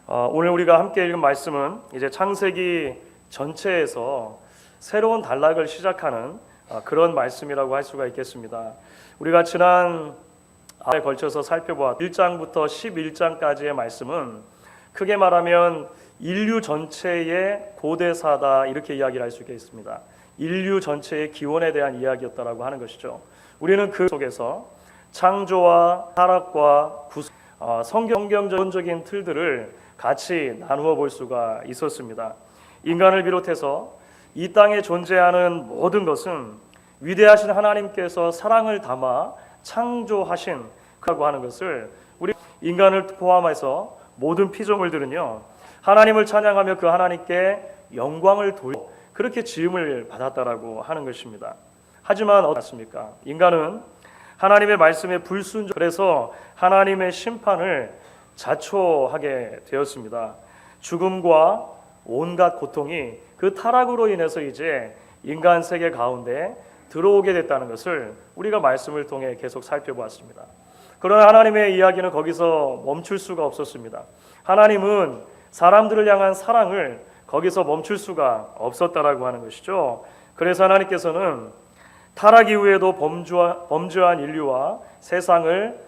오늘 우리가 함께 읽은 말씀은 이제 창세기 전체에서 새로운 단락을 시작하는 그런 말씀이라고 할 수가 있겠습니다. 우리가 지난 에 걸쳐서 살펴보았 1장부터 11장까지의 말씀은 크게 말하면 인류 전체의 고대사다 이렇게 이야기를 할 수 있겠습니다. 인류 전체의 기원에 대한 이야기였다라고 하는 것이죠. 우리는 그 속에서 창조와 타락과 성경적인 틀들을 같이 나누어 볼 수가 있었습니다. 인간을 비롯해서 이 땅에 존재하는 모든 것은 위대하신 하나님께서 사랑을 담아 창조하신 그라고 하는 것을 우리 인간을 포함해서 모든 피조물들은요 하나님을 찬양하며 그 하나님께 영광을 돌리고 그렇게 지음을 받았다라고 하는 것입니다. 하지만 어떻습니까? 인간은 하나님의 말씀에 불순종, 그래서 하나님의 심판을 자초하게 되었습니다. 죽음과 온갖 고통이 그 타락으로 인해서 이제 인간 세계 가운데 들어오게 됐다는 것을 우리가 말씀을 통해 계속 살펴보았습니다. 그러나 하나님의 이야기는 거기서 멈출 수가 없었습니다. 하나님은 사람들을 향한 사랑을 거기서 멈출 수가 없었다라고 하는 것이죠. 그래서 하나님께서는 타락 이후에도 범죄한 인류와 세상을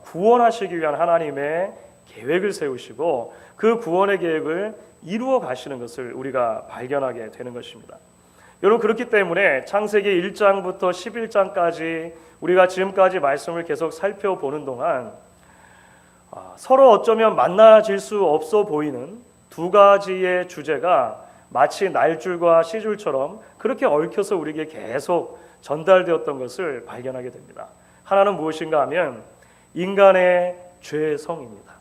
구원하시기 위한 하나님의 계획을 세우시고 그 구원의 계획을 이루어 가시는 것을 우리가 발견하게 되는 것입니다. 여러분, 그렇기 때문에 창세기 1장부터 11장까지 우리가 지금까지 말씀을 계속 살펴보는 동안 서로 어쩌면 만나질 수 없어 보이는 두 가지의 주제가 마치 날줄과 시줄처럼 그렇게 얽혀서 우리에게 계속 전달되었던 것을 발견하게 됩니다. 하나는 무엇인가 하면 인간의 죄성입니다.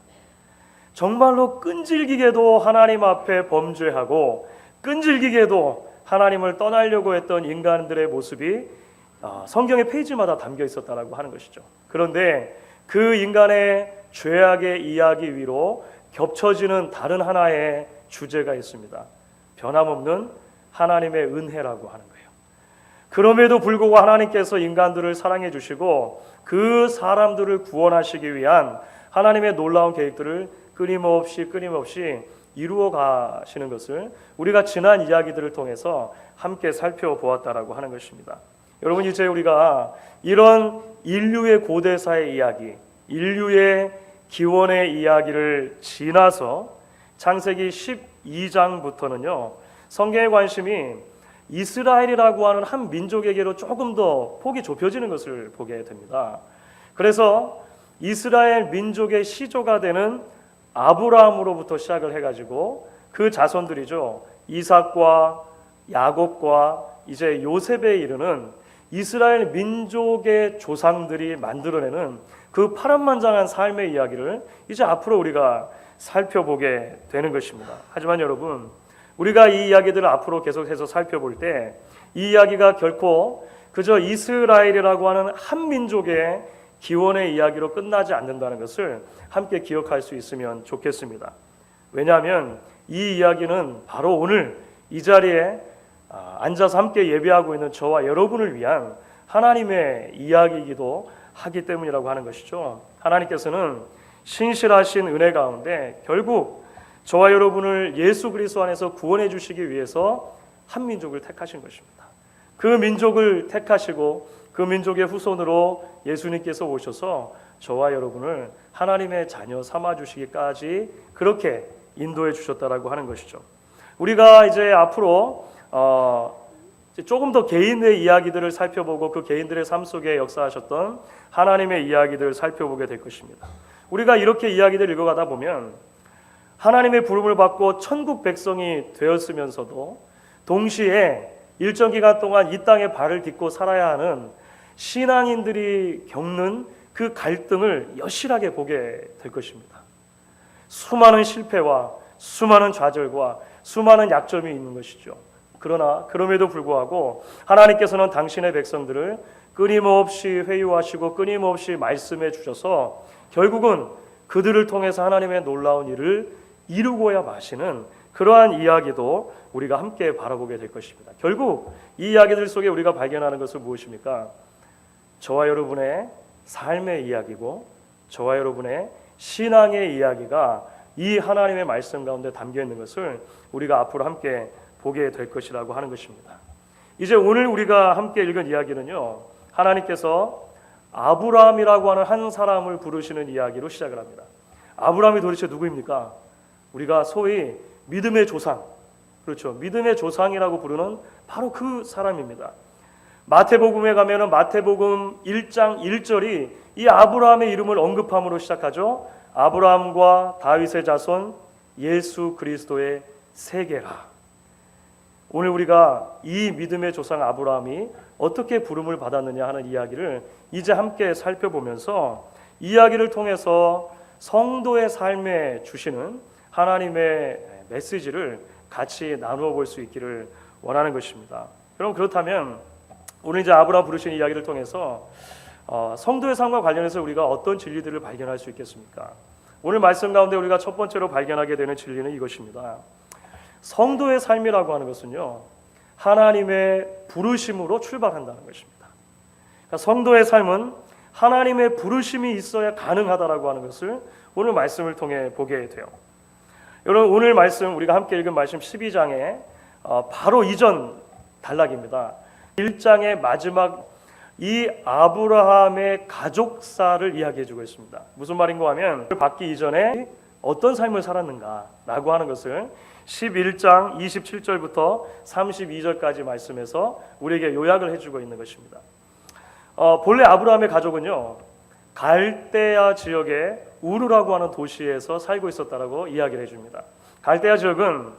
정말로 끈질기게도 하나님 앞에 범죄하고 끈질기게도 하나님을 떠나려고 했던 인간들의 모습이 성경의 페이지마다 담겨 있었다라고 하는 것이죠. 그런데 그 인간의 죄악의 이야기 위로 겹쳐지는 다른 하나의 주제가 있습니다. 변함없는 하나님의 은혜라고 하는 거예요. 그럼에도 불구하고 하나님께서 인간들을 사랑해 주시고 그 사람들을 구원하시기 위한 하나님의 놀라운 계획들을 끊임없이 이루어 가시는 것을 우리가 지난 이야기들을 통해서 함께 살펴보았다라고 하는 것입니다. 여러분, 이제 우리가 이런 인류의 고대사의 이야기, 인류의 기원의 이야기를 지나서 창세기 12장부터는요 성경의 관심이 이스라엘이라고 하는 한 민족에게로 조금 더 폭이 좁혀지는 것을 보게 됩니다. 그래서 이스라엘 민족의 시조가 되는 아브라함으로부터 시작을 해가지고 그 자손들이죠. 이삭과 야곱과 이제 요셉에 이르는 이스라엘 민족의 조상들이 만들어내는 그 파란만장한 삶의 이야기를 이제 앞으로 우리가 살펴보게 되는 것입니다. 하지만 여러분, 우리가 이 이야기들을 앞으로 계속해서 살펴볼 때 이 이야기가 결코 그저 이스라엘이라고 하는 한 민족의 기원의 이야기로 끝나지 않는다는 것을 함께 기억할 수 있으면 좋겠습니다. 왜냐하면 이 이야기는 바로 오늘 이 자리에 앉아서 함께 예배하고 있는 저와 여러분을 위한 하나님의 이야기이기도 하기 때문이라고 하는 것이죠. 하나님께서는 신실하신 은혜 가운데 결국 저와 여러분을 예수 그리스도 안에서 구원해 주시기 위해서 한 민족을 택하신 것입니다. 그 민족을 택하시고 그 민족의 후손으로 예수님께서 오셔서 저와 여러분을 하나님의 자녀 삼아 주시기까지 그렇게 인도해 주셨다라고 하는 것이죠. 우리가 이제 앞으로 조금 더 개인의 이야기들을 살펴보고 그 개인들의 삶 속에 역사하셨던 하나님의 이야기들을 살펴보게 될 것입니다. 우리가 이렇게 이야기들을 읽어가다 보면 하나님의 부름을 받고 천국 백성이 되었으면서도 동시에 일정 기간 동안 이 땅에 발을 딛고 살아야 하는 신앙인들이 겪는 그 갈등을 여실하게 보게 될 것입니다. 수많은 실패와 수많은 좌절과 수많은 약점이 있는 것이죠. 그러나 그럼에도 불구하고 하나님께서는 당신의 백성들을 끊임없이 회유하시고 끊임없이 말씀해 주셔서 결국은 그들을 통해서 하나님의 놀라운 일을 이루고야 마시는 그러한 이야기도 우리가 함께 바라보게 될 것입니다. 결국 이 이야기들 속에 우리가 발견하는 것은 무엇입니까? 저와 여러분의 삶의 이야기고 저와 여러분의 신앙의 이야기가 이 하나님의 말씀 가운데 담겨 있는 것을 우리가 앞으로 함께 보게 될 것이라고 하는 것입니다. 이제 오늘 우리가 함께 읽은 이야기는요, 하나님께서 아브라함이라고 하는 한 사람을 부르시는 이야기로 시작을 합니다. 아브라함이 도대체 누구입니까? 우리가 소위 믿음의 조상, 그렇죠, 믿음의 조상이라고 부르는 바로 그 사람입니다. 마태복음에 가면은 마태복음 1장 1절이 이 아브라함의 이름을 언급함으로 시작하죠. 아브라함과 다윗의 자손 예수 그리스도의 세계라. 오늘 우리가 이 믿음의 조상 아브라함이 어떻게 부름을 받았느냐 하는 이야기를 이제 함께 살펴보면서 이야기를 통해서 성도의 삶에 주시는 하나님의 메시지를 같이 나누어 볼 수 있기를 원하는 것입니다. 그럼 그렇다면 오늘 이제 아브라함 부르신 이야기를 통해서 성도의 삶과 관련해서 우리가 어떤 진리들을 발견할 수 있겠습니까? 오늘 말씀 가운데 우리가 첫 번째로 발견하게 되는 진리는 이것입니다. 성도의 삶이라고 하는 것은요, 하나님의 부르심으로 출발한다는 것입니다. 그러니까 성도의 삶은 하나님의 부르심이 있어야 가능하다라고 하는 것을 오늘 말씀을 통해 보게 돼요. 여러분, 오늘 말씀 우리가 함께 읽은 말씀 12장에 바로 이전 단락입니다. 1장의 마지막 이 아브라함의 가족사를 이야기해주고 있습니다. 무슨 말인가 하면 받기 이전에 어떤 삶을 살았는가라고 하는 것을 11장 27절부터 32절까지 말씀에서 우리에게 요약을 해주고 있는 것입니다. 본래 아브라함의 가족은요, 갈대아 지역의 우르라고 하는 도시에서 살고 있었다라고 이야기를 해줍니다. 갈대아 지역은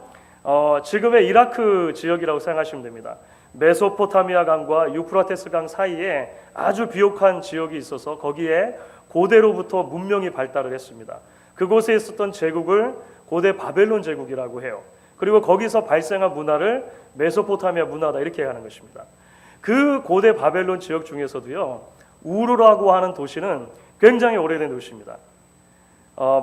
지금의 이라크 지역이라고 생각하시면 됩니다. 메소포타미아 강과 유프라테스 강 사이에 아주 비옥한 지역이 있어서 거기에 고대로부터 문명이 발달을 했습니다. 그곳에 있었던 제국을 고대 바벨론 제국이라고 해요. 그리고 거기서 발생한 문화를 메소포타미아 문화다 이렇게 하는 것입니다. 그 고대 바벨론 지역 중에서도요, 우르라고 하는 도시는 굉장히 오래된 도시입니다.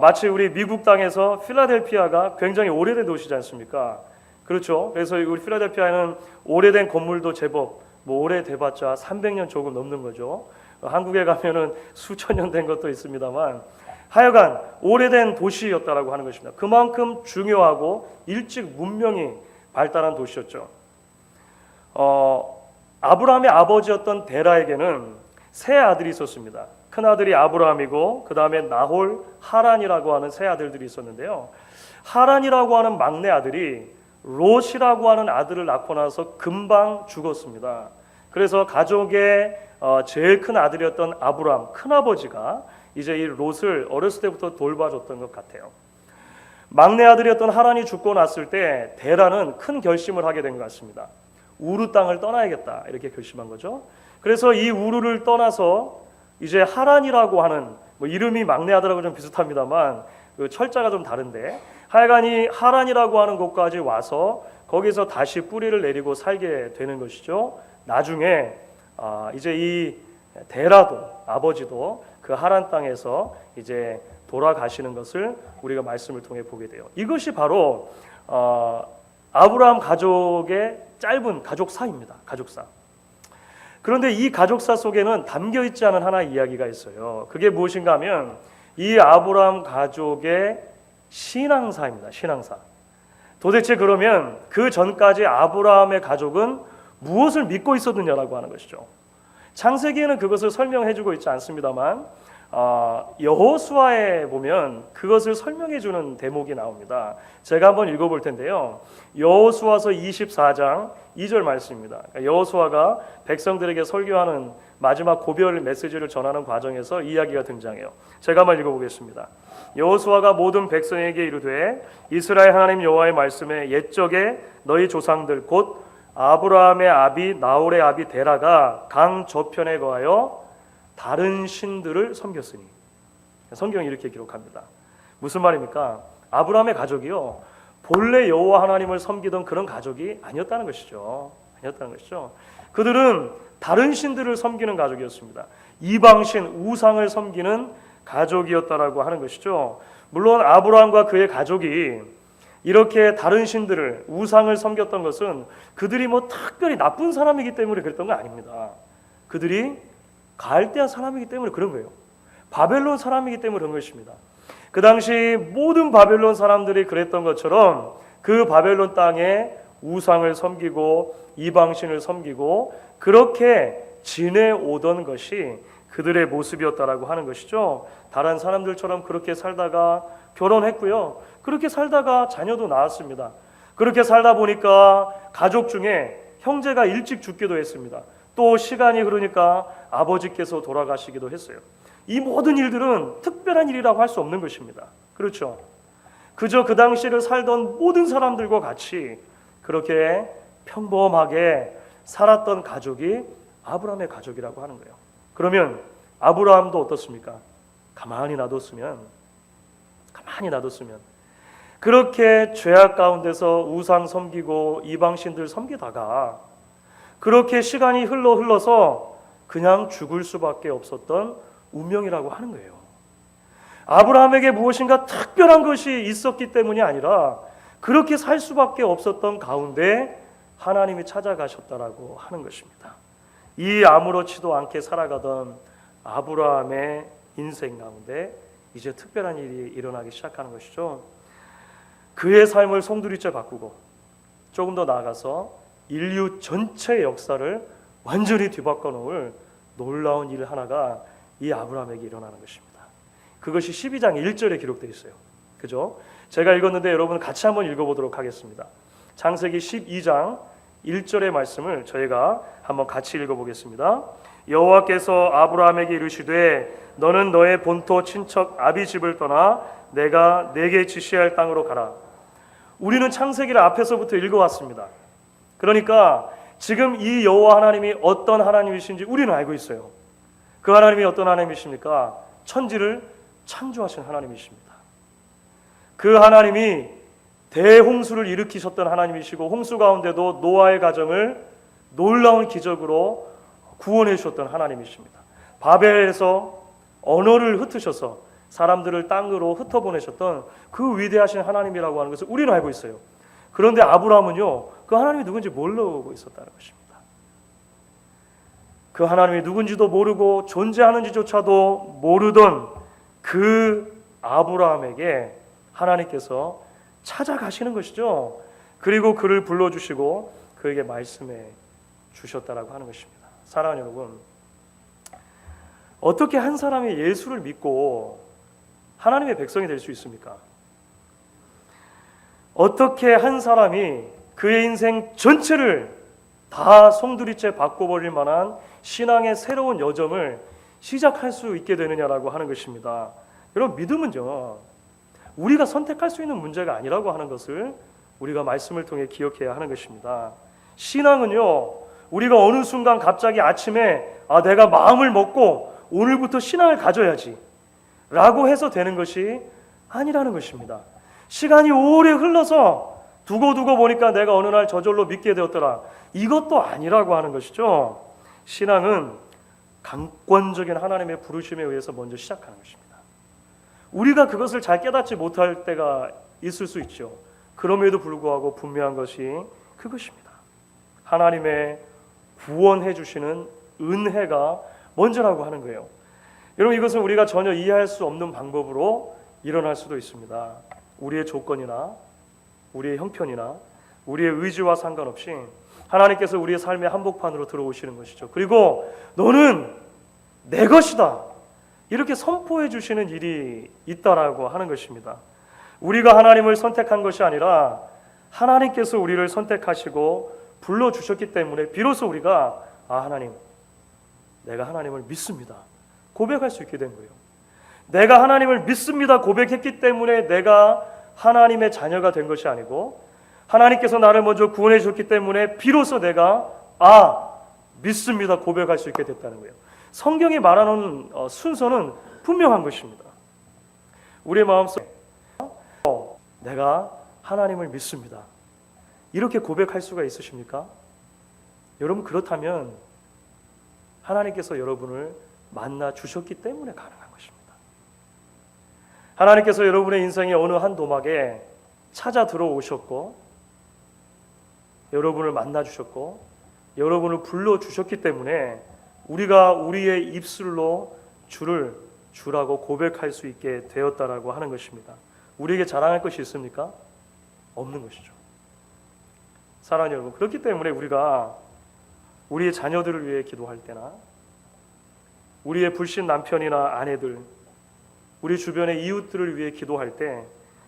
마치 우리 미국 땅에서 필라델피아가 굉장히 오래된 도시지 않습니까? 그렇죠. 그래서 우리 필라델피아에는 오래된 건물도 제법 오래돼봤자 300년 조금 넘는 거죠. 한국에 가면은 수천 년 된 것도 있습니다만 하여간 오래된 도시였다라고 하는 것입니다. 그만큼 중요하고 일찍 문명이 발달한 도시였죠. 아브라함의 아버지였던 데라에게는 세 아들이 있었습니다. 큰 아들이 아브라함이고 그 다음에 나홀, 하란이라고 하는 세 아들들이 있었는데요. 하란이라고 하는 막내 아들이 롯이라고 하는 아들을 낳고 나서 금방 죽었습니다. 그래서 가족의 제일 큰 아들이었던 아브라함, 큰아버지가 이제 이 롯을 어렸을 때부터 돌봐줬던 것 같아요. 막내 아들이었던 하란이 죽고 났을 때 데라는 큰 결심을 하게 된 것 같습니다. 우르 땅을 떠나야겠다 이렇게 결심한 거죠. 그래서 이 우르를 떠나서 이제 하란이라고 하는 이름이 막내 아들하고 좀 비슷합니다만 그 철자가 좀 다른데 하여간 이 하란이라고 하는 곳까지 와서 거기서 다시 뿌리를 내리고 살게 되는 것이죠. 나중에 이제 이 데라도 아버지도 그 하란 땅에서 이제 돌아가시는 것을 우리가 말씀을 통해 보게 돼요. 이것이 바로 아브라함 가족의 짧은 가족사입니다. 가족사. 그런데 이 가족사 속에는 담겨 있지 않은 하나의 이야기가 있어요. 그게 무엇인가 하면 이 아브라함 가족의 신앙사입니다. 신앙사. 도대체 그러면 그 전까지 아브라함의 가족은 무엇을 믿고 있었느냐라고 하는 것이죠. 창세기에는 그것을 설명해주고 있지 않습니다만 여호수아에 보면 그것을 설명해주는 대목이 나옵니다. 제가 한번 읽어볼 텐데요. 여호수아서 24장 2절 말씀입니다. 여호수아가 백성들에게 설교하는 마지막 고별 메시지를 전하는 과정에서 이 이야기가 등장해요. 제가 한번 읽어보겠습니다. 여호수아가 모든 백성에게 이르되 이스라엘 하나님 여호와의 말씀에 옛적에 너희 조상들 곧 아브라함의 아비 나홀의 아비 데라가 강 저편에 거하여 다른 신들을 섬겼으니. 성경이 이렇게 기록합니다. 무슨 말입니까? 아브라함의 가족이요 본래 여호와 하나님을 섬기던 그런 가족이 아니었다는 것이죠. 아니었다는 것이죠. 그들은 다른 신들을 섬기는 가족이었습니다. 이방신 우상을 섬기는 가족이었다라고 하는 것이죠. 물론 아브라함과 그의 가족이 이렇게 다른 신들을 우상을 섬겼던 것은 그들이 특별히 나쁜 사람이기 때문에 그랬던 건 아닙니다. 그들이 갈대아 사람이기 때문에 그런 거예요. 바벨론 사람이기 때문에 그런 것입니다. 그 당시 모든 바벨론 사람들이 그랬던 것처럼 그 바벨론 땅에 우상을 섬기고 이방신을 섬기고 그렇게 지내오던 것이 그들의 모습이었다라고 하는 것이죠. 다른 사람들처럼 그렇게 살다가 결혼했고요. 그렇게 살다가 자녀도 낳았습니다. 그렇게 살다 보니까 가족 중에 형제가 일찍 죽기도 했습니다. 또 시간이 흐르니까 아버지께서 돌아가시기도 했어요. 이 모든 일들은 특별한 일이라고 할 수 없는 것입니다. 그렇죠? 그저 그 당시를 살던 모든 사람들과 같이 그렇게 평범하게 살았던 가족이 아브라함의 가족이라고 하는 거예요. 그러면 아브라함도 어떻습니까? 가만히 놔뒀으면 그렇게 죄악 가운데서 우상 섬기고 이방신들 섬기다가 그렇게 시간이 흘러서 그냥 죽을 수밖에 없었던 운명이라고 하는 거예요. 아브라함에게 무엇인가 특별한 것이 있었기 때문이 아니라 그렇게 살 수밖에 없었던 가운데 하나님이 찾아가셨다라고 하는 것입니다. 이 아무렇지도 않게 살아가던 아브라함의 인생 가운데 이제 특별한 일이 일어나기 시작하는 것이죠. 그의 삶을 송두리째 바꾸고 조금 더 나아가서 인류 전체의 역사를 완전히 뒤바꿔 놓을 놀라운 일 하나가 이 아브라함에게 일어나는 것입니다. 그것이 12장 1절에 기록되어 있어요. 그죠? 제가 읽었는데 여러분 같이 한번 읽어보도록 하겠습니다. 창세기 12장 1절의 말씀을 저희가 한번 같이 읽어보겠습니다. 여호와께서 아브라함에게 이르시되 너는 너의 본토 친척 아비 집을 떠나 내가 네게 지시할 땅으로 가라. 우리는 창세기를 앞에서부터 읽어왔습니다. 그러니까 지금 이 여호와 하나님이 어떤 하나님이신지 우리는 알고 있어요. 그 하나님이 어떤 하나님이십니까? 천지를 창조하신 하나님이십니다. 그 하나님이 대홍수를 일으키셨던 하나님이시고 홍수 가운데도 노아의 가정을 놀라운 기적으로 구원해 주셨던 하나님이십니다. 바벨에서 언어를 흩으셔서 사람들을 땅으로 흩어보내셨던 그 위대하신 하나님이라고 하는 것을 우리는 알고 있어요. 그런데 아브라함은요, 그 하나님이 누군지 모르고 있었다는 것입니다. 그 하나님이 누군지도 모르고 존재하는지조차도 모르던 그 아브라함에게 하나님께서 찾아가시는 것이죠. 그리고 그를 불러주시고 그에게 말씀해 주셨다라고 하는 것입니다. 사랑하는 여러분, 어떻게 한 사람이 예수를 믿고 하나님의 백성이 될 수 있습니까? 어떻게 한 사람이 그의 인생 전체를 다 송두리째 바꿔버릴 만한 신앙의 새로운 여정을 시작할 수 있게 되느냐라고 하는 것입니다. 여러분, 믿음은요, 우리가 선택할 수 있는 문제가 아니라고 하는 것을 우리가 말씀을 통해 기억해야 하는 것입니다. 신앙은요, 우리가 어느 순간 갑자기 아침에 내가 마음을 먹고 오늘부터 신앙을 가져야지 라고 해서 되는 것이 아니라는 것입니다. 시간이 오래 흘러서 두고 보니까 내가 어느 날 저절로 믿게 되었더라, 이것도 아니라고 하는 것이죠. 신앙은 강권적인 하나님의 부르심에 의해서 먼저 시작하는 것입니다. 우리가 그것을 잘 깨닫지 못할 때가 있을 수 있죠. 그럼에도 불구하고 분명한 것이 그것입니다. 하나님의 구원해 주시는 은혜가 먼저라고 하는 거예요. 여러분, 이것은 우리가 전혀 이해할 수 없는 방법으로 일어날 수도 있습니다. 우리의 조건이나 우리의 형편이나 우리의 의지와 상관없이 하나님께서 우리의 삶의 한복판으로 들어오시는 것이죠. 그리고 너는 내 것이다, 이렇게 선포해 주시는 일이 있다라고 하는 것입니다. 우리가 하나님을 선택한 것이 아니라 하나님께서 우리를 선택하시고 불러주셨기 때문에 비로소 우리가 하나님, 내가 하나님을 믿습니다, 고백할 수 있게 된 거예요. 내가 하나님을 믿습니다 고백했기 때문에 내가 하나님의 자녀가 된 것이 아니고 하나님께서 나를 먼저 구원해 주셨기 때문에 비로소 내가 믿습니다 고백할 수 있게 됐다는 거예요. 성경이 말하는 순서는 분명한 것입니다. 우리의 마음속에 내가 하나님을 믿습니다, 이렇게 고백할 수가 있으십니까? 여러분, 그렇다면 하나님께서 여러분을 만나 주셨기 때문에 가능한 것입니다. 하나님께서 여러분의 인생의 어느 한 도막에 찾아 들어오셨고 여러분을 만나 주셨고 여러분을 불러 주셨기 때문에 우리가 우리의 입술로 주를 주라고 고백할 수 있게 되었다라고 하는 것입니다. 우리에게 자랑할 것이 있습니까? 없는 것이죠. 사랑하는 여러분, 그렇기 때문에 우리가 우리의 자녀들을 위해 기도할 때나 우리의 불신 남편이나 아내들, 우리 주변의 이웃들을 위해 기도할 때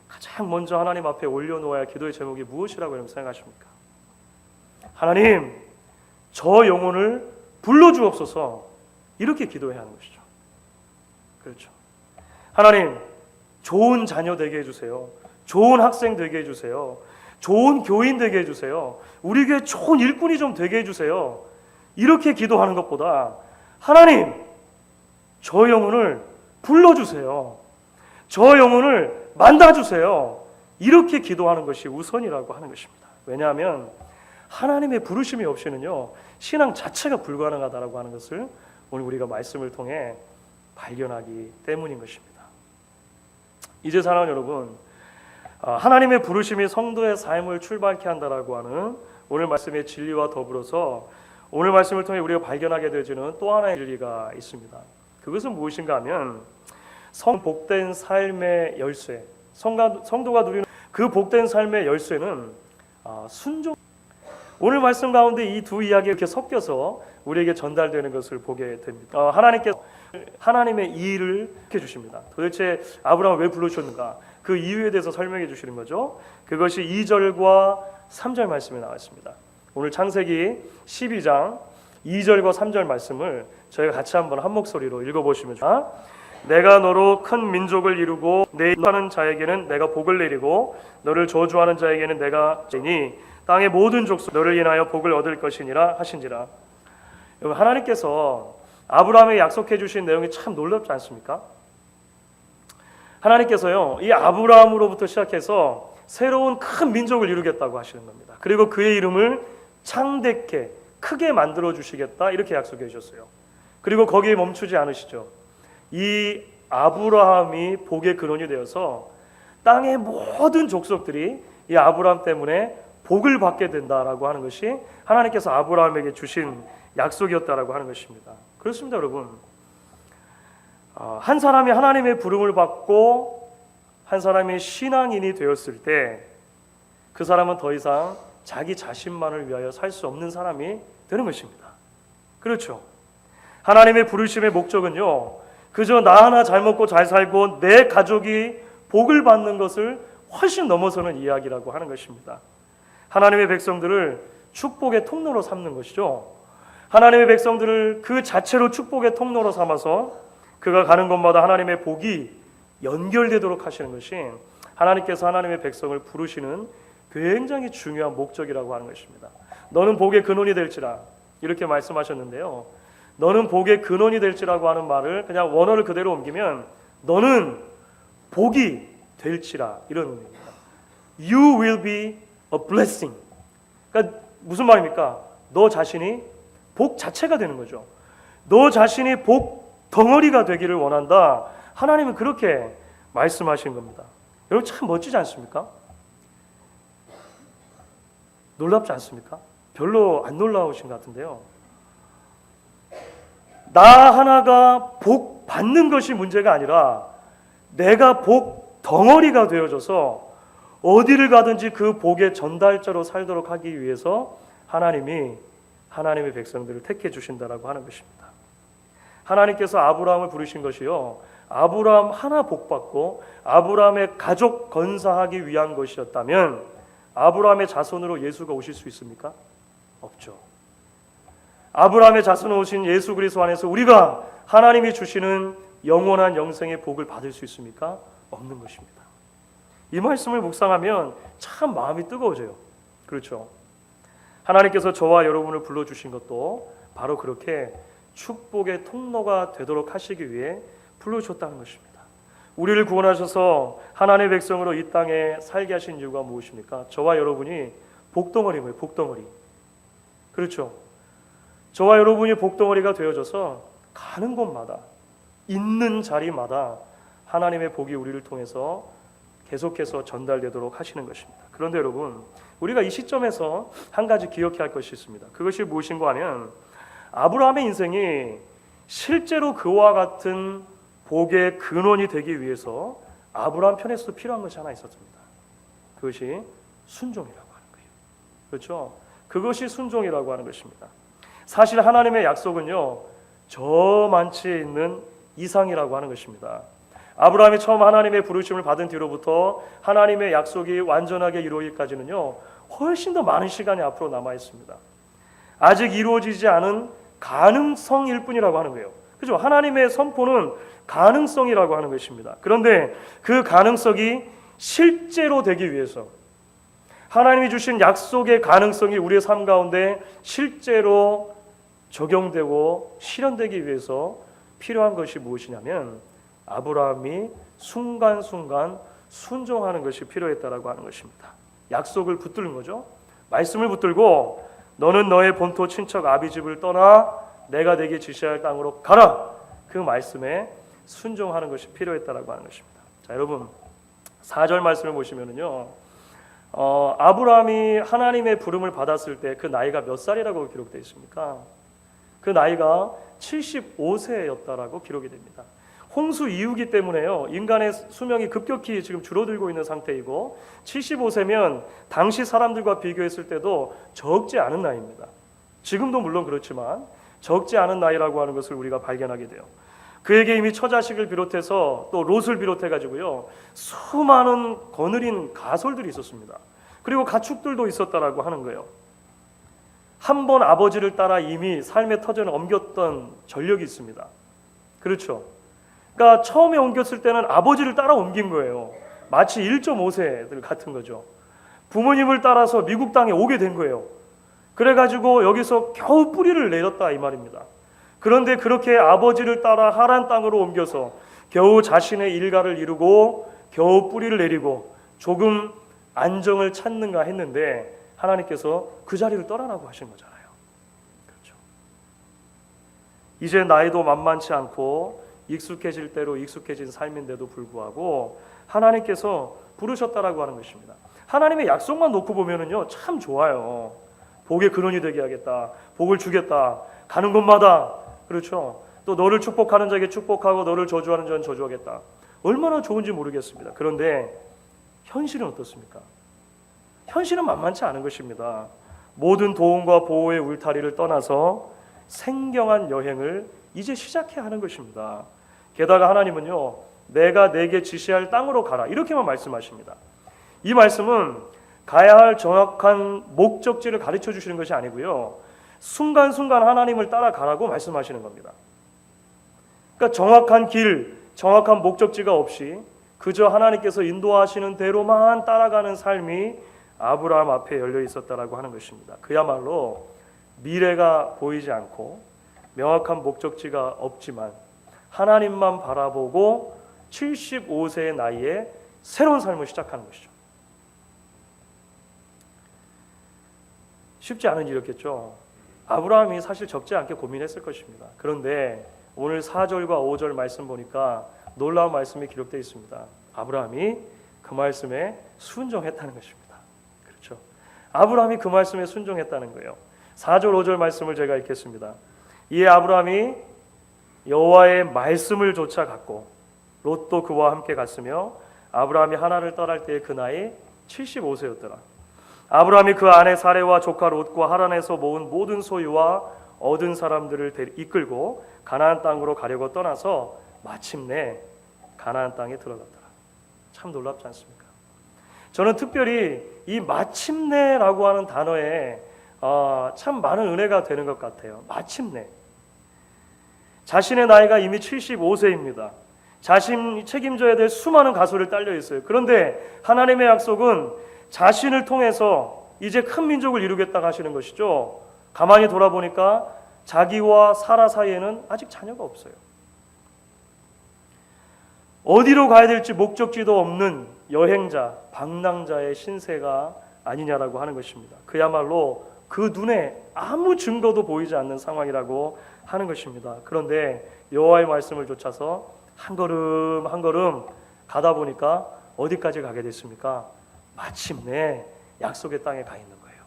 가장 먼저 하나님 앞에 올려놓아야 기도의 제목이 무엇이라고 여러분 생각하십니까? 하나님, 저 영혼을 불러주옵소서, 이렇게 기도해야 하는 것이죠. 그렇죠. 하나님, 좋은 자녀 되게 해주세요. 좋은 학생 되게 해주세요. 좋은 교인 되게 해주세요. 우리 교회 좋은 일꾼이 좀 되게 해주세요. 이렇게 기도하는 것보다 하나님, 저 영혼을 불러주세요. 저 영혼을 만나주세요. 이렇게 기도하는 것이 우선이라고 하는 것입니다. 왜냐하면 하나님의 부르심이 없이는요, 신앙 자체가 불가능하다라고 하는 것을 오늘 우리가 말씀을 통해 발견하기 때문인 것입니다. 이제 사랑하는 여러분, 하나님의 부르심이 성도의 삶을 출발케 한다라고 하는 오늘 말씀의 진리와 더불어서 오늘 말씀을 통해 우리가 발견하게 되어지는 또 하나의 진리가 있습니다. 그것은 무엇인가 하면 복된 삶의 열쇠, 성도가 누리는 그 복된 삶의 열쇠는 순종. 오늘 말씀 가운데 이 두 이야기가 이렇게 섞여서 우리에게 전달되는 것을 보게 됩니다. 하나님께서 하나님의 일을 해주십니다. 도대체 아브라함을 왜 불러주셨는가? 그 이유에 대해서 설명해 주시는 거죠. 그것이 2절과 3절 말씀에 나와 있습니다. 오늘 창세기 12장 2절과 3절 말씀을 저희가 같이 한번 한 목소리로 읽어보시면 좋습니다. 내가 너로 큰 민족을 이루고 내 하는 자에게는 내가 복을 내리고 너를 저주하는 자에게는 내가 죄니 땅의 모든 족속 너를 인하여 복을 얻을 것이니라 하신지라. 여러분, 하나님께서 아브라함에게 약속해 주신 내용이 참 놀랍지 않습니까? 하나님께서요, 이 아브라함으로부터 시작해서 새로운 큰 민족을 이루겠다고 하시는 겁니다. 그리고 그의 이름을 창대케 크게 만들어 주시겠다, 이렇게 약속해 주셨어요. 그리고 거기에 멈추지 않으시죠. 이 아브라함이 복의 근원이 되어서 땅의 모든 족속들이 이 아브라함 때문에 복을 받게 된다라고 하는 것이 하나님께서 아브라함에게 주신 약속이었다라고 하는 것입니다. 그렇습니다, 여러분. 한 사람이 하나님의 부름을 받고 한 사람이 신앙인이 되었을 때 그 사람은 더 이상 자기 자신만을 위하여 살 수 없는 사람이 되는 것입니다. 그렇죠. 하나님의 부르심의 목적은요, 그저 나 하나 잘 먹고 잘 살고 내 가족이 복을 받는 것을 훨씬 넘어서는 이야기라고 하는 것입니다. 하나님의 백성들을 축복의 통로로 삼는 것이죠. 하나님의 백성들을 그 자체로 축복의 통로로 삼아서 그가 가는 곳마다 하나님의 복이 연결되도록 하시는 것이 하나님께서 하나님의 백성을 부르시는 굉장히 중요한 목적이라고 하는 것입니다. 너는 복의 근원이 될지라, 이렇게 말씀하셨는데요, 너는 복의 근원이 될지라고 하는 말을 그냥 원어를 그대로 옮기면 너는 복이 될지라, 이런 의미입니다. You will be a blessing. 그러니까 무슨 말입니까? 너 자신이 복 자체가 되는 거죠. 너 자신이 복 덩어리가 되기를 원한다. 하나님은 그렇게 말씀하신 겁니다. 여러분, 참 멋지지 않습니까? 놀랍지 않습니까? 별로 안 놀라우신 것 같은데요. 나 하나가 복 받는 것이 문제가 아니라 내가 복 덩어리가 되어져서 어디를 가든지 그 복의 전달자로 살도록 하기 위해서 하나님이 하나님의 백성들을 택해 주신다라고 하는 것입니다. 하나님께서 아브라함을 부르신 것이요, 아브라함 하나 복받고 아브라함의 가족 건사하기 위한 것이었다면 아브라함의 자손으로 예수가 오실 수 있습니까? 없죠. 아브라함의 자손으로 오신 예수 그리스도 안에서 우리가 하나님이 주시는 영원한 영생의 복을 받을 수 있습니까? 없는 것입니다. 이 말씀을 묵상하면 참 마음이 뜨거워져요. 그렇죠. 하나님께서 저와 여러분을 불러주신 것도 바로 그렇게 축복의 통로가 되도록 하시기 위해 불러주셨다는 것입니다. 우리를 구원하셔서 하나님의 백성으로 이 땅에 살게 하신 이유가 무엇입니까? 저와 여러분이 복덩어리고요. 복덩어리. 그렇죠. 저와 여러분이 복덩어리가 되어져서 가는 곳마다, 있는 자리마다 하나님의 복이 우리를 통해서 계속해서 전달되도록 하시는 것입니다. 그런데 여러분, 우리가 이 시점에서 한 가지 기억해야 할 것이 있습니다. 그것이 무엇인가 하면 아브라함의 인생이 실제로 그와 같은 복의 근원이 되기 위해서 아브라함 편에서도 필요한 것이 하나 있었습니다. 그것이 순종이라고 하는 거예요. 그렇죠? 그것이 순종이라고 하는 것입니다. 사실 하나님의 약속은요, 저 많지에 있는 이상이라고 하는 것입니다. 아브라함이 처음 하나님의 부르심을 받은 뒤로부터 하나님의 약속이 완전하게 이루어지기까지는요, 훨씬 더 많은 시간이 앞으로 남아 있습니다. 아직 이루어지지 않은 가능성일 뿐이라고 하는 거예요. 그죠? 하나님의 선포는 가능성이라고 하는 것입니다. 그런데 그 가능성이 실제로 되기 위해서, 하나님이 주신 약속의 가능성이 우리의 삶 가운데 실제로 적용되고 실현되기 위해서 필요한 것이 무엇이냐면 아브라함이 순간순간 순종하는 것이 필요했다라고 하는 것입니다. 약속을 붙드는 거죠. 말씀을 붙들고 너는 너의 본토 친척 아비 집을 떠나 내가 네게 지시할 땅으로 가라. 그 말씀에 순종하는 것이 필요했다라고 하는 것입니다. 자, 여러분 4절 말씀을 보시면은요, 아브라함이 하나님의 부름을 받았을 때 그 나이가 몇 살이라고 기록되어 있습니까? 그 나이가 75세였다라고 기록이 됩니다. 홍수 이후기 때문에요, 인간의 수명이 급격히 지금 줄어들고 있는 상태이고 75세면 당시 사람들과 비교했을 때도 적지 않은 나이입니다. 지금도 물론 그렇지만 적지 않은 나이라고 하는 것을 우리가 발견하게 돼요. 그에게 이미 처자식을 비롯해서 또 롯을 비롯해 가지고요, 수많은 거느린 가솔들이 있었습니다. 그리고 가축들도 있었다라고 하는 거예요. 한 번 아버지를 따라 이미 삶의 터전을 옮겼던 전력이 있습니다. 그렇죠? 그러니까 처음에 옮겼을 때는 아버지를 따라 옮긴 거예요. 마치 1.5세들 같은 거죠. 부모님을 따라서 미국 땅에 오게 된 거예요. 그래가지고 여기서 겨우 뿌리를 내렸다 이 말입니다. 그런데 그렇게 아버지를 따라 하란 땅으로 옮겨서 겨우 자신의 일가를 이루고 겨우 뿌리를 내리고 조금 안정을 찾는가 했는데 하나님께서 그 자리를 떠나라고 하신 거잖아요. 그렇죠? 이제 나이도 만만치 않고 익숙해질 대로 익숙해진 삶인데도 불구하고 하나님께서 부르셨다라고 하는 것입니다. 하나님의 약속만 놓고 보면은요, 참 좋아요. 복의 근원이 되게 하겠다. 복을 주겠다. 가는 곳마다, 그렇죠? 또 너를 축복하는 자에게 축복하고 너를 저주하는 자는 저주하겠다. 얼마나 좋은지 모르겠습니다. 그런데 현실은 어떻습니까? 현실은 만만치 않은 것입니다. 모든 도움과 보호의 울타리를 떠나서 생경한 여행을 이제 시작해야 하는 것입니다. 게다가 하나님은요, 내가 내게 지시할 땅으로 가라 이렇게만 말씀하십니다. 이 말씀은 가야 할 정확한 목적지를 가르쳐 주시는 것이 아니고요, 순간순간 하나님을 따라가라고 말씀하시는 겁니다. 그러니까 정확한 길, 정확한 목적지가 없이 그저 하나님께서 인도하시는 대로만 따라가는 삶이 아브라함 앞에 열려 있었다라고 하는 것입니다. 그야말로 미래가 보이지 않고 명확한 목적지가 없지만 하나님만 바라보고 75세의 나이에 새로운 삶을 시작하는 것이죠. 쉽지 않은 일이었겠죠. 아브라함이 사실 적지 않게 고민했을 것입니다. 그런데 오늘 4절과 5절 말씀 보니까 놀라운 말씀이 기록되어 있습니다. 아브라함이 그 말씀에 순종했다는 것입니다. 그렇죠? 아브라함이 그 말씀에 순종했다는 거예요. 4절 5절 말씀을 제가 읽겠습니다. 이에 아브라함이 여호와의 말씀을 쫓아갔고 롯도 그와 함께 갔으며 아브라함이 하나를 떠날 때의 그 나이 75세였더라. 아브라함이 그 아내 사레와 조카 롯과 하란에서 모은 모든 소유와 얻은 사람들을 이끌고 가나안 땅으로 가려고 떠나서 마침내 가나안 땅에 들어갔더라. 참 놀랍지 않습니까? 저는 특별히 이 마침내라고 하는 단어에 참 많은 은혜가 되는 것 같아요. 마침내. 자신의 나이가 이미 75세입니다. 자신이 책임져야 될 수많은 가소를 딸려 있어요. 그런데 하나님의 약속은 자신을 통해서 이제 큰 민족을 이루겠다고 하시는 것이죠. 가만히 돌아보니까 자기와 사라 사이에는 아직 자녀가 없어요. 어디로 가야 될지 목적지도 없는 여행자, 방랑자의 신세가 아니냐라고 하는 것입니다. 그야말로 그 눈에 아무 증거도 보이지 않는 상황이라고 하는 것입니다. 그런데 여호와의 말씀을 쫓아서 한 걸음 한 걸음 가다 보니까 어디까지 가게 됐습니까? 마침내 약속의 땅에 가 있는 거예요.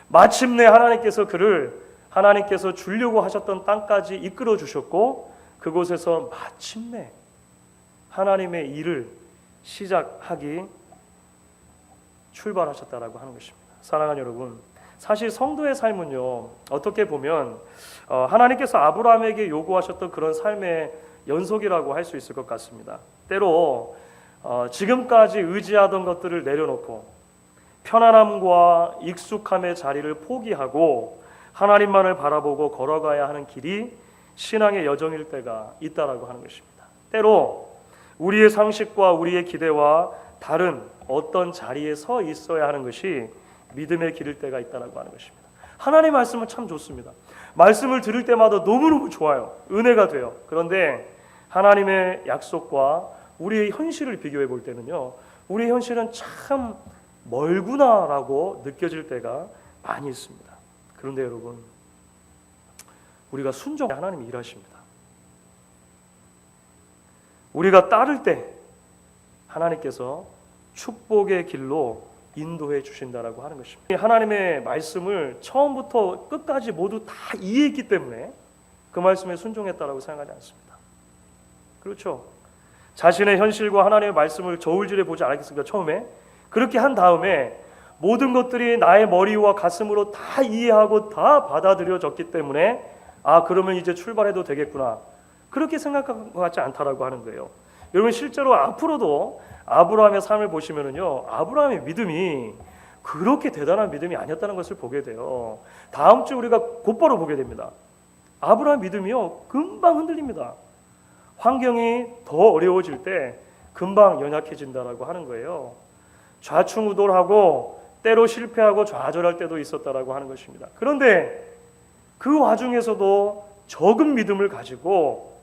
마침내 하나님께서 그를 하나님께서 주려고 하셨던 땅까지 이끌어 주셨고 그곳에서 마침내 하나님의 일을 시작하기 출발하셨다라고 하는 것입니다. 사랑하는 여러분, 사실 성도의 삶은요, 어떻게 보면 하나님께서 아브라함에게 요구하셨던 그런 삶의 연속이라고 할 수 있을 것 같습니다. 때로 지금까지 의지하던 것들을 내려놓고 편안함과 익숙함의 자리를 포기하고 하나님만을 바라보고 걸어가야 하는 길이 신앙의 여정일 때가 있다라고 하는 것입니다. 때로 우리의 상식과 우리의 기대와 다른 어떤 자리에 서 있어야 하는 것이 믿음의 길일 때가 있다라고 하는 것입니다. 하나님의 말씀은 참 좋습니다. 말씀을 들을 때마다 너무너무 좋아요. 은혜가 돼요. 그런데 하나님의 약속과 우리의 현실을 비교해 볼 때는요, 우리의 현실은 참 멀구나라고 느껴질 때가 많이 있습니다. 그런데 여러분, 우리가 순종해 하나님이 일하십니다. 우리가 따를 때 하나님께서 축복의 길로 인도해 주신다라고 하는 것입니다. 하나님의 말씀을 처음부터 끝까지 모두 다 이해했기 때문에 그 말씀에 순종했다라고 생각하지 않습니다. 그렇죠? 자신의 현실과 하나님의 말씀을 저울질해 보지 않았겠습니까? 처음에 그렇게 한 다음에 모든 것들이 나의 머리와 가슴으로 다 이해하고 다 받아들여졌기 때문에 그러면 이제 출발해도 되겠구나, 그렇게 생각한 것 같지 않다라고 하는 거예요. 여러분, 실제로 앞으로도 아브라함의 삶을 보시면은요, 아브라함의 믿음이 그렇게 대단한 믿음이 아니었다는 것을 보게 돼요. 다음 주 우리가 곧바로 보게 됩니다. 아브라함 믿음이요, 금방 흔들립니다. 환경이 더 어려워질 때 금방 연약해진다라고 하는 거예요. 좌충우돌하고 때로 실패하고 좌절할 때도 있었다라고 하는 것입니다. 그런데 그 와중에서도 적은 믿음을 가지고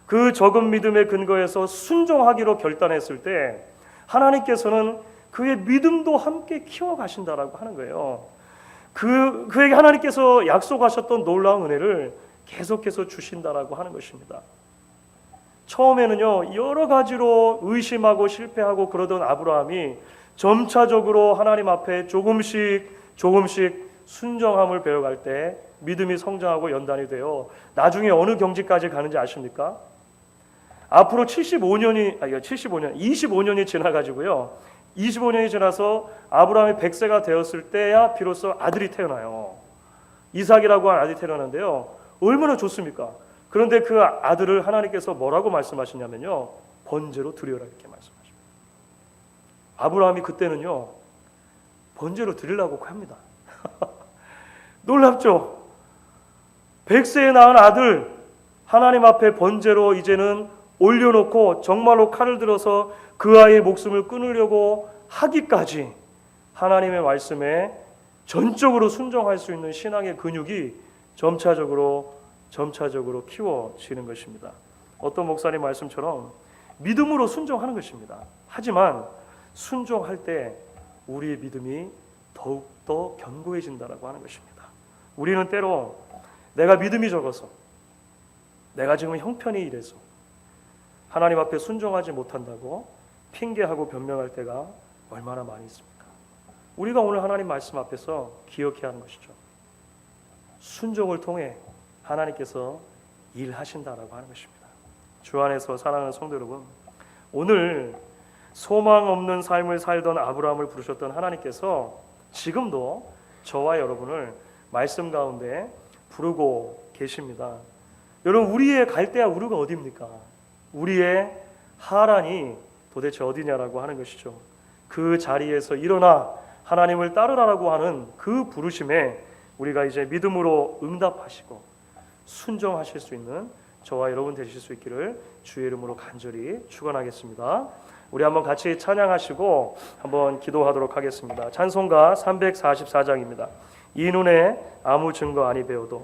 그 적은 믿음의 근거에서 순종하기로 결단했을 때 하나님께서는 그의 믿음도 함께 키워가신다라고 하는 거예요. 그에게 하나님께서 약속하셨던 놀라운 은혜를 계속해서 주신다라고 하는 것입니다. 처음에는요, 여러 가지로 의심하고 실패하고 그러던 아브라함이 점차적으로 하나님 앞에 조금씩 순종함을 배워갈 때 믿음이 성장하고 연단이 되어 나중에 어느 경지까지 가는지 아십니까? 앞으로 25년이 지나가지고요, 25년이 지나서 아브라함이 100세가 되었을 때야 비로소 아들이 태어나요. 이삭이라고 하는 아들이 태어나는데요, 얼마나 좋습니까? 그런데 그 아들을 하나님께서 뭐라고 말씀하시냐면요, 번제로 드리라, 이렇게 말씀하십니다. 아브라함이 그때는요, 번제로 드리려고 합니다. 놀랍죠? 100세에 낳은 아들 하나님 앞에 번제로 이제는 올려놓고 정말로 칼을 들어서 그 아이의 목숨을 끊으려고 하기까지 하나님의 말씀에 전적으로 순종할 수 있는 신앙의 근육이 점차적으로 키워지는 것입니다. 어떤 목사님 말씀처럼 믿음으로 순종하는 것입니다. 하지만 순종할 때 우리의 믿음이 더욱더 견고해진다라고 하는 것입니다. 우리는 때로 내가 믿음이 적어서, 내가 지금 형편이 이래서 하나님 앞에 순종하지 못한다고 핑계하고 변명할 때가 얼마나 많이 있습니까? 우리가 오늘 하나님 말씀 앞에서 기억해야 하는 것이죠. 순종을 통해 하나님께서 일하신다라고 하는 것입니다. 주 안에서 사랑하는 성도 여러분, 오늘 소망 없는 삶을 살던 아브라함을 부르셨던 하나님께서 지금도 저와 여러분을 말씀 가운데 부르고 계십니다. 여러분, 우리의 갈대아 우르가 어디입니까? 우리의 하란이 도대체 어디냐라고 하는 것이죠. 그 자리에서 일어나 하나님을 따르라라고 하는 그 부르심에 우리가 이제 믿음으로 응답하시고 순종하실 수 있는 저와 여러분 되실 수 있기를 주의 이름으로 간절히 축원하겠습니다. 우리 한번 같이 찬양하시고 한번 기도하도록 하겠습니다. 찬송가 344장입니다. 이 눈에 아무 증거 아니 배워도